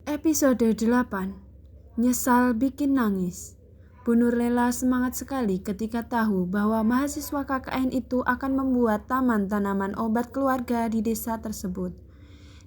Episode 8. Nyesal bikin nangis. Bu Nurlela semangat sekali ketika tahu bahwa mahasiswa KKN itu akan membuat taman tanaman obat keluarga di desa tersebut.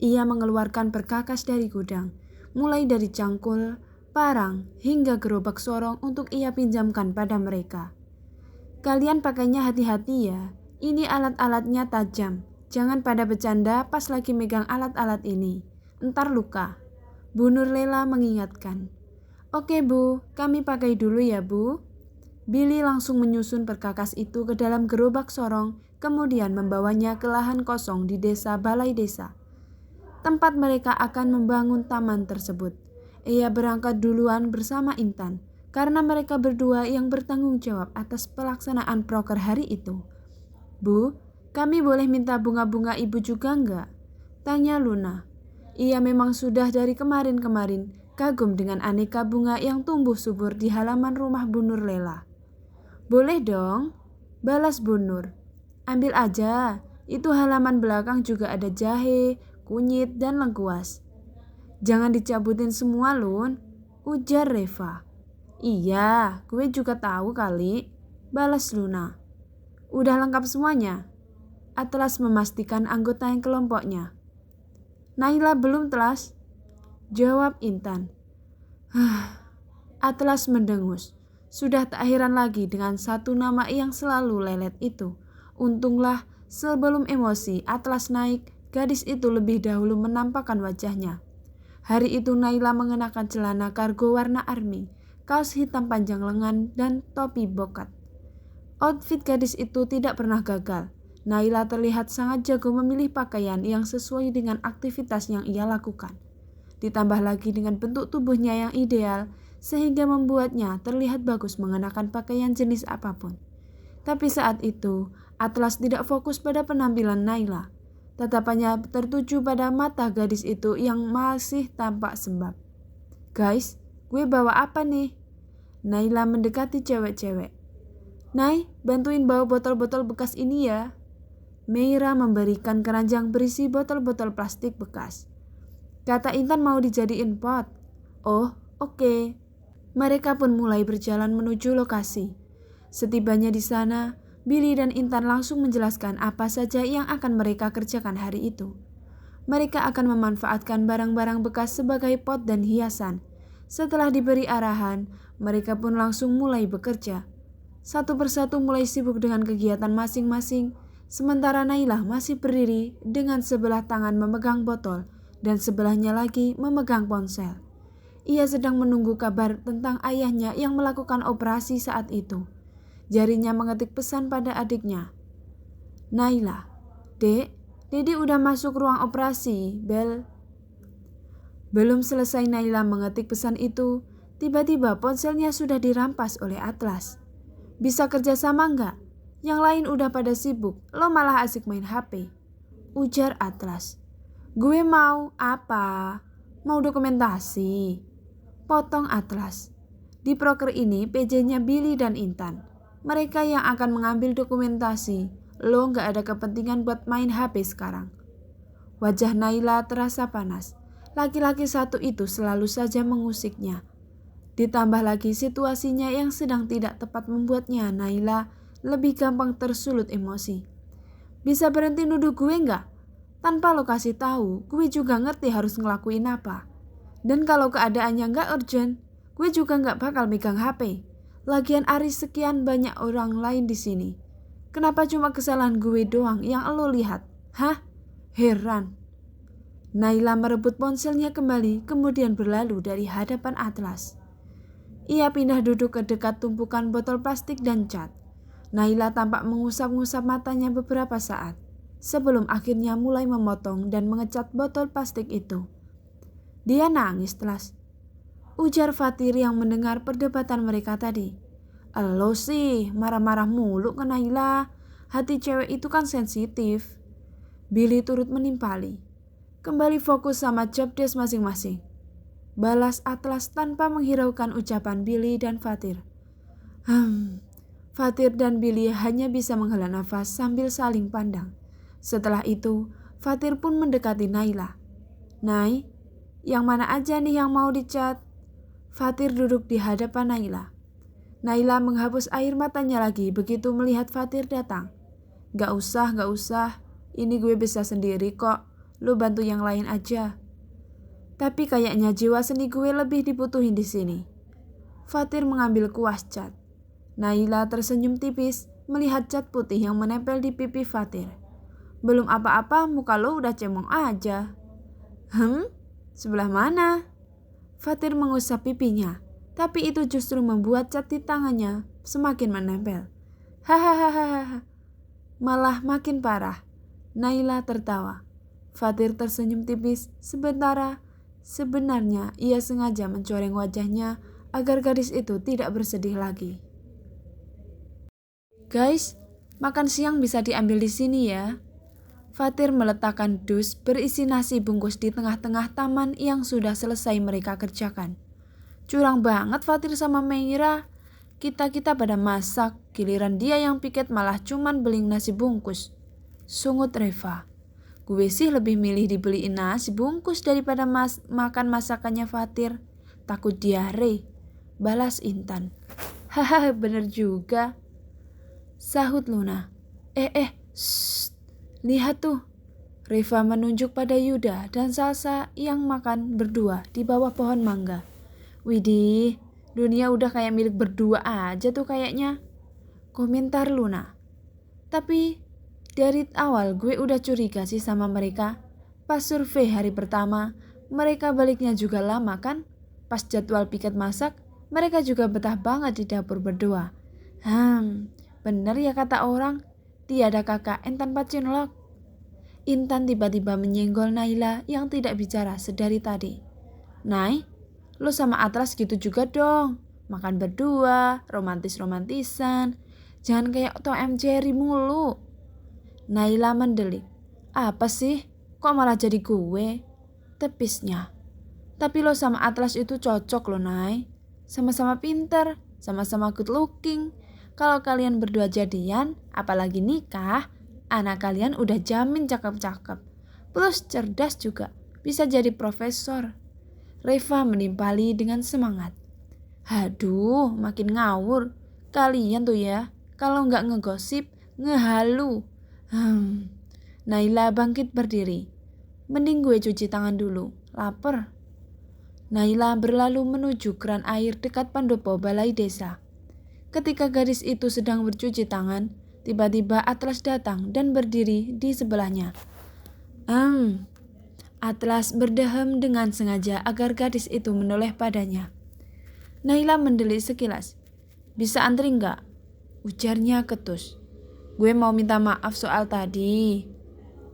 Ia mengeluarkan perkakas dari gudang, mulai dari cangkul, parang, hingga gerobak sorong untuk ia pinjamkan pada mereka. Kalian pakainya hati-hati ya, ini alat-alatnya tajam. Jangan pada bercanda pas lagi megang alat-alat ini, entar luka. Bu Nurlela mengingatkan. Oke Bu, kami pakai dulu ya Bu. Billy langsung menyusun perkakas itu ke dalam gerobak sorong, kemudian membawanya ke lahan kosong di desa Balai Desa. Tempat mereka akan membangun taman tersebut. Ia berangkat duluan bersama Intan, karena mereka berdua yang bertanggung jawab atas pelaksanaan proker hari itu. Bu, kami boleh minta bunga-bunga ibu juga enggak? Tanya Luna. Ia memang sudah dari kemarin-kemarin kagum dengan aneka bunga yang tumbuh subur di halaman rumah Bu Nurlela. Boleh dong, balas Bu Nur. Ambil aja, itu halaman belakang juga ada jahe, kunyit, dan lengkuas. Jangan dicabutin semua Lun, ujar Reva. Iya, gue juga tahu kali, balas Luna. Udah lengkap semuanya? Atlas memastikan anggota yang kelompoknya. Naila belum Atlas, jawab Intan. Atlas mendengus. Sudah tak heran lagi dengan satu nama yang selalu lelet itu. Untunglah sebelum emosi Atlas naik, gadis itu lebih dahulu menampakkan wajahnya. Hari itu Naila mengenakan celana kargo warna army, kaos hitam panjang lengan, dan topi bokat. Outfit gadis itu tidak pernah gagal. Naila terlihat sangat jago memilih pakaian yang sesuai dengan aktivitas yang ia lakukan. Ditambah lagi dengan bentuk tubuhnya yang ideal, sehingga membuatnya terlihat bagus mengenakan pakaian jenis apapun. Tapi saat itu, Atlas tidak fokus pada penampilan Naila. Tatapannya tertuju pada mata gadis itu yang masih tampak sembab. Guys, gue bawa apa nih? Naila mendekati cewek-cewek. Nay, bantuin bawa botol-botol bekas ini ya. Meira memberikan keranjang berisi botol-botol plastik bekas. Kata Intan mau dijadiin pot. Oh, oke. Mereka pun mulai berjalan menuju lokasi. Setibanya di sana, Billy dan Intan langsung menjelaskan apa saja yang akan mereka kerjakan hari itu. Mereka akan memanfaatkan barang-barang bekas sebagai pot dan hiasan. Setelah diberi arahan, mereka pun langsung mulai bekerja. Satu persatu mulai sibuk dengan kegiatan masing-masing, sementara Naila masih berdiri dengan sebelah tangan memegang botol dan sebelahnya lagi memegang ponsel. Ia sedang menunggu kabar tentang ayahnya yang melakukan operasi saat itu. Jarinya mengetik pesan pada adiknya. Naila, Dek, Dedi udah masuk ruang operasi, Bel. Belum selesai Naila mengetik pesan itu, tiba-tiba ponselnya sudah dirampas oleh Atlas. Bisa kerjasama enggak? Yang lain udah pada sibuk, lo malah asik main HP. Ujar Atlas. Gue mau apa? Mau dokumentasi? Potong Atlas. Di proker ini PJ-nya Billy dan Intan. Mereka yang akan mengambil dokumentasi. Lo gak ada kepentingan buat main HP sekarang. Wajah Naila terasa panas. Laki-laki satu itu selalu saja mengusiknya. Ditambah lagi situasinya yang sedang tidak tepat membuatnya Naila lebih gampang tersulut emosi. Bisa berhenti nuduh gue nggak? Tanpa lo kasih tahu, gue juga ngerti harus ngelakuin apa. Dan kalau keadaannya nggak urgent, gue juga nggak bakal megang HP. Lagian Aris sekian banyak orang lain di sini. Kenapa cuma kesalahan gue doang yang lo lihat? Hah? Heran. Naila merebut ponselnya kembali, kemudian berlalu dari hadapan Atlas. Ia pindah duduk ke dekat tumpukan botol plastik dan cat. Naila tampak mengusap-ngusap matanya beberapa saat, sebelum akhirnya mulai memotong dan mengecat botol plastik itu. Dia nangis, Atlas. Ujar Fatir yang mendengar perdebatan mereka tadi. Elo sih, marah-marah mulu ke Naila. Hati cewek itu kan sensitif. Billy turut menimpali. Kembali fokus sama job desk masing-masing. Balas Atlas tanpa menghiraukan ucapan Billy dan Fatir. Fatir dan Billy hanya bisa menghela nafas sambil saling pandang. Setelah itu, Fatir pun mendekati Naila. Nay, Yang mana aja nih yang mau dicat? Fatir duduk di hadapan Naila. Naila menghapus air matanya lagi begitu melihat Fatir datang. Gak usah. Ini gue bisa sendiri kok. Lu bantu yang lain aja. Tapi kayaknya jiwa seni gue lebih dibutuhin di sini. Fatir mengambil kuas cat. Naila tersenyum tipis melihat cat putih yang menempel di pipi Fatir. Belum apa-apa muka lo udah cemong aja. Sebelah mana? Fatir mengusap pipinya, tapi itu justru membuat cat di tangannya semakin menempel. Hahaha, malah makin parah. Naila tertawa. Fatir tersenyum tipis sebenarnya ia sengaja mencoreng wajahnya agar gadis itu tidak bersedih lagi. Guys, makan siang bisa diambil di sini ya. Fatir meletakkan dus berisi nasi bungkus di tengah-tengah taman yang sudah selesai mereka kerjakan. Curang banget Fatir sama Meira. Kita pada masak, giliran dia yang piket malah cuman beliin nasi bungkus. Sungut Reva. Gue sih lebih milih dibeliin nasi bungkus daripada makan masakannya Fatir. Takut diare. Balas Intan. Hahaha, bener juga. Sahut Luna. Shh. Lihat tuh, Reva menunjuk pada Yuda dan Salsa yang makan berdua di bawah pohon mangga. Widih, dunia udah kayak milik berdua aja tuh kayaknya. Komentar Luna. Tapi dari awal gue udah curiga sih sama mereka. Pas survei hari pertama, mereka baliknya juga lama kan? Pas jadwal piket masak, mereka juga betah banget di dapur berdua. Bener ya kata orang, tiada KKN tanpa cinlok. Intan tiba-tiba menyenggol Naila yang tidak bicara sedari tadi. Nay, lo sama Atlas gitu juga dong. Makan berdua, romantis-romantisan. Jangan kayak Tom and Jerry mulu. Naila mendelik. Apa sih? Kok malah jadi gue? Tepisnya. Tapi lo sama Atlas itu cocok lo, Nay. Sama-sama pinter, sama-sama good looking. Kalau kalian berdua jadian, apalagi nikah, anak kalian udah jamin cakep-cakep. Plus cerdas juga, bisa jadi profesor. Reva menimpali dengan semangat. Haduh, makin ngawur. Kalian tuh ya, kalau nggak ngegosip, ngehalu. Naila bangkit berdiri. Mending gue cuci tangan dulu, lapar. Naila berlalu menuju keran air dekat pendopo balai desa. Ketika gadis itu sedang bercuci tangan, tiba-tiba Atlas datang dan berdiri di sebelahnya. Atlas berdehem dengan sengaja agar gadis itu menoleh padanya. Naila mendelik sekilas. Bisa antri nggak? Ujarnya ketus. Gue mau minta maaf soal tadi,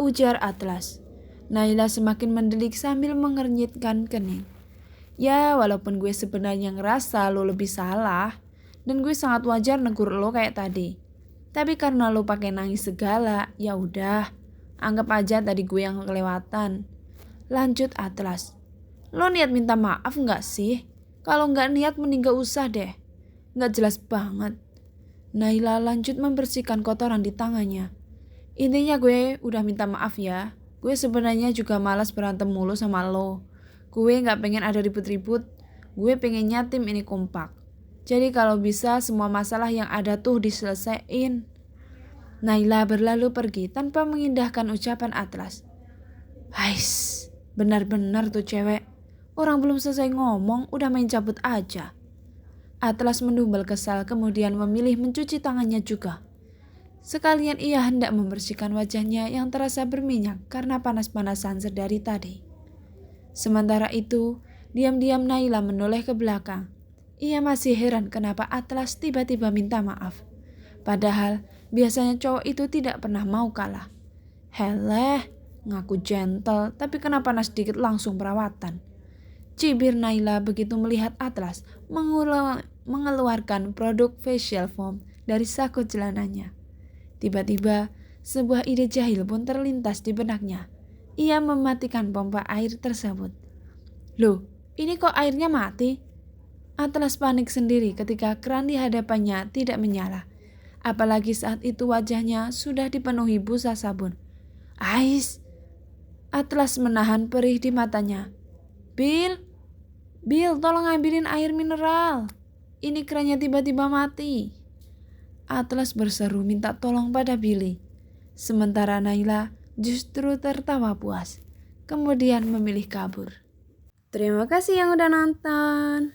ujar Atlas. Naila semakin mendelik sambil mengernyitkan kening. Ya, walaupun gue sebenarnya ngerasa lo lebih salah, dan gue sangat wajar negur lo kayak tadi. Tapi karena lo pakai nangis segala, ya udah, anggap aja tadi gue yang kelewatan. Lanjut Atlas. Lo niat minta maaf nggak sih? Kalau nggak niat mending gak usah deh. Nggak jelas banget. Naila lanjut membersihkan kotoran di tangannya. Intinya gue udah minta maaf ya. Gue sebenarnya juga malas berantem mulu sama lo. Gue nggak pengen ada ribut-ribut. Gue pengennya tim ini kompak. Jadi kalau bisa semua masalah yang ada tuh diselesain. Naila berlalu pergi tanpa mengindahkan ucapan Atlas. Hais, benar-benar tuh cewek. Orang belum selesai ngomong udah main cabut aja. Atlas mendumbel kesal kemudian memilih mencuci tangannya juga. Sekalian ia hendak membersihkan wajahnya yang terasa berminyak karena panas-panasan sedari tadi. Sementara itu, diam-diam Naila menoleh ke belakang. Ia masih heran kenapa Atlas tiba-tiba minta maaf. Padahal biasanya cowok itu tidak pernah mau kalah. Heleh, ngaku gentle tapi kenapa sedikit langsung perawatan. Cibir Naila begitu melihat Atlas mengeluarkan produk facial foam dari saku celananya. Tiba-tiba sebuah ide jahil pun terlintas di benaknya. Ia mematikan pompa air tersebut. Loh, ini kok airnya mati? Atlas panik sendiri ketika keran di hadapannya tidak menyala. Apalagi saat itu wajahnya sudah dipenuhi busa sabun. Ais! Atlas menahan perih di matanya. Bill, Bill, tolong ambilin air mineral. Ini kerannya tiba-tiba mati. Atlas berseru minta tolong pada Billy. Sementara Naila justru tertawa puas. Kemudian memilih kabur. Terima kasih yang udah nonton.